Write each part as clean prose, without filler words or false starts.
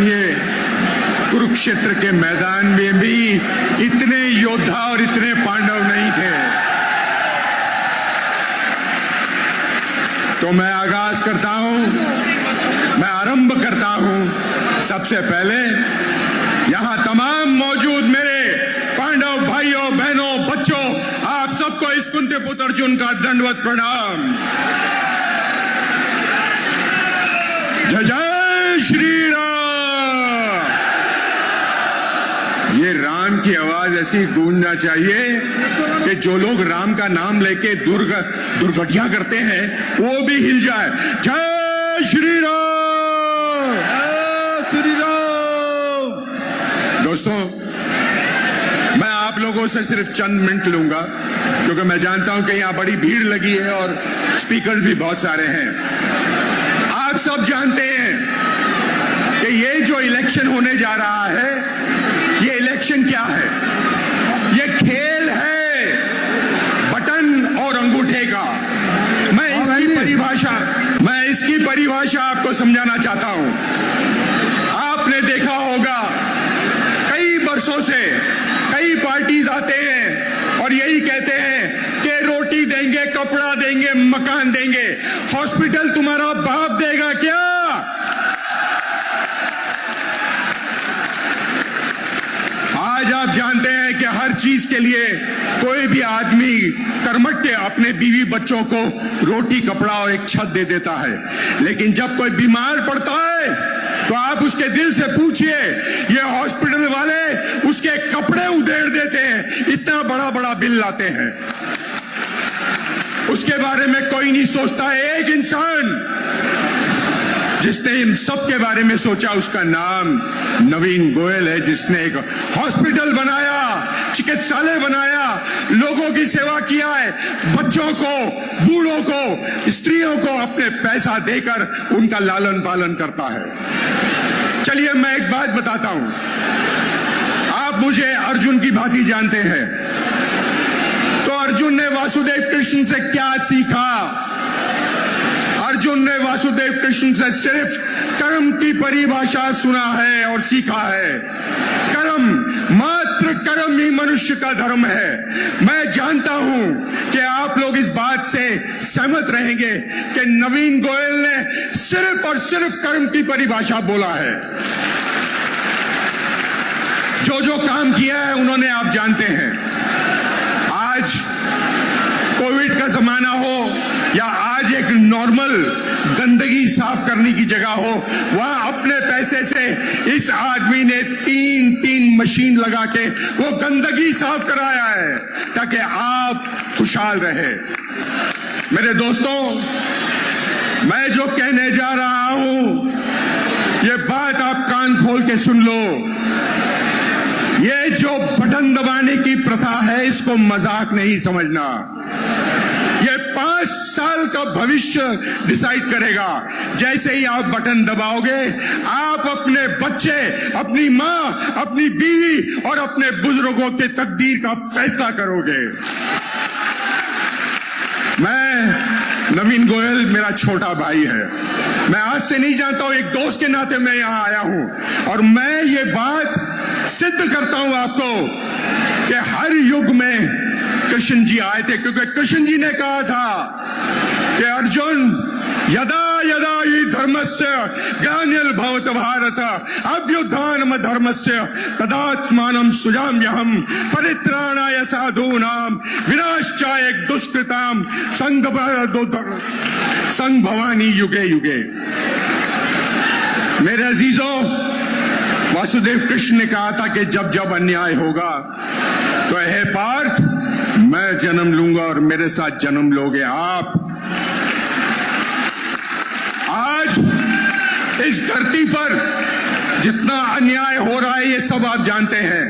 जानिए, कुरुक्षेत्र के मैदान में भी इतने योद्धा और इतने पांडव नहीं थे। तो मैं आगाज करता हूं, मैं आरंभ करता हूं। सबसे पहले यहां तमाम मौजूद मेरे पांडव भाइयों, बहनों, बच्चों, आप सबको इस कुंती पुत्र अर्जुन का दंडवत प्रणाम। जय जय श्री राम। ये राम की आवाज ऐसी गूंजना चाहिए कि जो लोग राम का नाम लेके दुर्घटना करते हैं वो भी हिल जाए। जय श्री राम, जय श्री राम। दोस्तों, मैं आप लोगों से सिर्फ चंद मिनट लूंगा क्योंकि मैं जानता हूं कि यहां बड़ी भीड़ लगी है और स्पीकर भी बहुत सारे हैं। आप सब जानते हैं कि ये जो इलेक्शन होने जा रहा है, ये इलेक्शन क्या है? ये खेल है बटन और अंगूठे का। मैं इसकी परिभाषा आपको समझाना चाहता हूं। आपने देखा होगा कई वर्षों से कई पार्टीज आते हैं और यही कहते हैं कि रोटी देंगे, कपड़ा देंगे, मकान देंगे। हॉस्पिटल तुम्हारा बाप देगा क्या? आज आप जानते हैं कि हर चीज के लिए कोई भी आदमी कर्मठ्य अपने बीवी बच्चों को रोटी, कपड़ा और एक छत दे देता है, लेकिन जब कोई बीमार पड़ता है तो आप उसके दिल से पूछिए, ये हॉस्पिटल वाले उसके कपड़े उधेड़ देते हैं, इतना बड़ा बड़ा बिल लाते हैं। उसके बारे में कोई नहीं सोचता। एक इंसान जिसने इन सब के बारे में सोचा, उसका नाम नवीन गोयल है, जिसने एक हॉस्पिटल बनाया, चिकित्सालय बनाया, लोगों की सेवा किया है, बच्चों को, बूढ़ों को, स्त्रियों को अपने पैसा देकर उनका लालन पालन करता है। चलिए मैं एक बात बताता हूं। आप मुझे अर्जुन की भांति जानते हैं, तो अर्जुन ने वासुदेव कृष्ण से क्या सीखा? अर्जुन ने वासुदेव कृष्ण से सिर्फ कर्म की परिभाषा सुना है और सीखा है। कर्म, मात्र कर्म ही मनुष्य का धर्म है। मैं जानता हूं कि आप लोग इस बात से सहमत रहेंगे कि नवीन गोयल ने सिर्फ और सिर्फ कर्म की परिभाषा बोला है। जो जो काम किया है उन्होंने आप जानते हैं। आज कोविड का जमाना हो या आज एक नॉर्मल गंदगी साफ करने की जगह हो, वहां अपने पैसे से इस आदमी ने तीन मशीन लगा के वो गंदगी साफ कराया है ताकि आप खुशहाल रहे। मेरे दोस्तों, मैं जो कहने जा रहा हूं, ये बात आप कान खोल के सुन लो। ये जो बटन दबाने की प्रथा है, इसको मजाक नहीं समझना। ये 5 साल का भविष्य डिसाइड करेगा। जैसे ही आप बटन दबाओगे, आप अपने बच्चे, अपनी मां, अपनी बीवी और अपने बुजुर्गों के तकदीर का फैसला करोगे। मैं नवीन गोयल मेरा छोटा भाई है। मैं आज से नहीं जानता हूं, एक दोस्त के नाते मैं यहां आया हूं और मैं ये बात सिद्ध करता हूं आपको कि हर युग में कृष्ण जी आए थे, क्योंकि कृष्ण जी ने कहा था कि अर्जुन, यदा यदा हि धर्मस्य ग्लानिर्भवति भारत अभ्युत्थानम् धर्मस्य तदात्मानं सृजाम्यहम् परित्राणाय साधूनां विनाशाय दुष्कृतां संघ भवानी युगे युगे। मेरे अजीजों, वासुदेव कृष्ण ने कहा था कि जब जब अन्याय होगा तो हे पार्थ, मैं जन्म लूंगा और मेरे साथ जन्म लोगे आप। आज इस धरती पर जितना अन्याय हो रहा है, ये सब आप जानते हैं।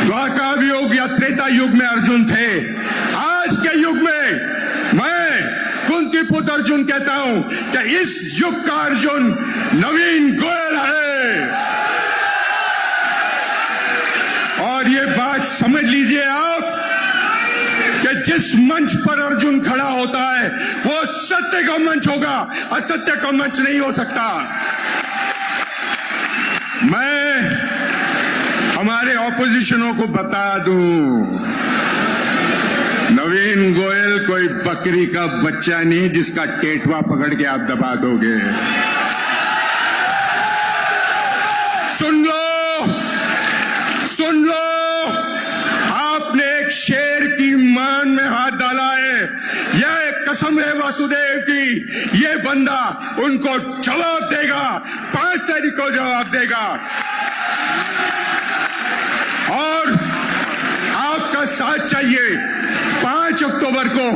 द्वाका युग या त्रेता युग में अर्जुन थे। आज के युग में मैं कुंती पुत्र अर्जुन कहता हूं कि इस युग का अर्जुन नवीन गोयल है। और ये बात समझ लीजिए आप कि जिस मंच पर अर्जुन खड़ा होता है वो सत्य का मंच होगा, असत्य का मंच नहीं हो सकता। ऑपोजिशनों को बता दूं, नवीन गोयल कोई बकरी का बच्चा नहीं जिसका टेटवा पकड़ के आप दबा दोगे। सुन लो, आपने एक शेर की मान में हाथ डाला है। यह एक कसम है वासुदेव की, ये बंदा उनको जवाब देगा, 5 तारीख को जवाब देगा। और आपका साथ चाहिए। 5 अक्टूबर को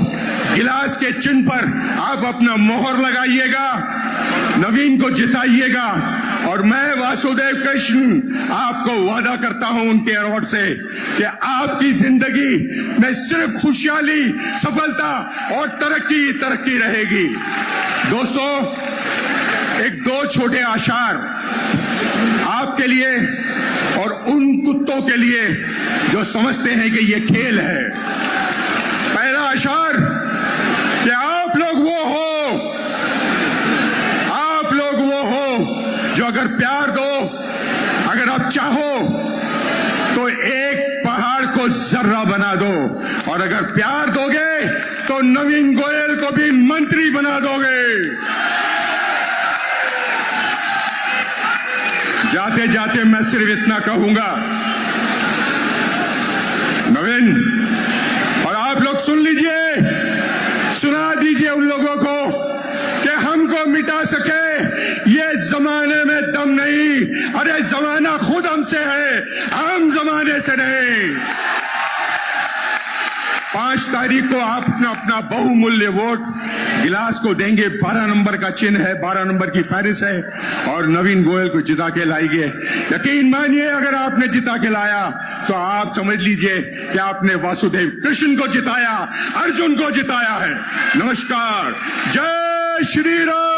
गिलास के चिन्ह पर आप अपना मोहर लगाइएगा, नवीन को जिताइएगा। और मैं वासुदेव कृष्ण आपको वादा करता हूं उनके अवार्ड से कि आपकी जिंदगी में सिर्फ खुशहाली, सफलता और तरक्की रहेगी। दोस्तों, एक 2 छोटे आशार आपके लिए और उन कुत्तों के लिए जो समझते हैं कि यह खेल है। पहला आशार कि आप लोग वो हो जो अगर प्यार दो, अगर आप चाहो तो एक पहाड़ को जर्रा बना दो, और अगर प्यार दोगे तो नवीन गोयल को भी मंत्री बना दोगे। जाते जाते मैं सिर्फ इतना कहूंगा, नवीन और आप लोग सुन लीजिए, सुना दीजिए उन लोगों को कि हमको मिटा सके ये जमाने में दम नहीं। अरे जमाना खुद हमसे है, हम जमाने से नहीं। 5 तारीख को आप अपना बहुमूल्य वोट गिलास को देंगे। 12 नंबर का चिन्ह है, 12 नंबर की फहरिस्त है, और नवीन गोयल को जिता के लाएंगे। यकीन मानिए, अगर आपने जिता के लाया तो आप समझ लीजिए कि आपने वासुदेव कृष्ण को जिताया, अर्जुन को जिताया है। नमस्कार, जय श्री राम।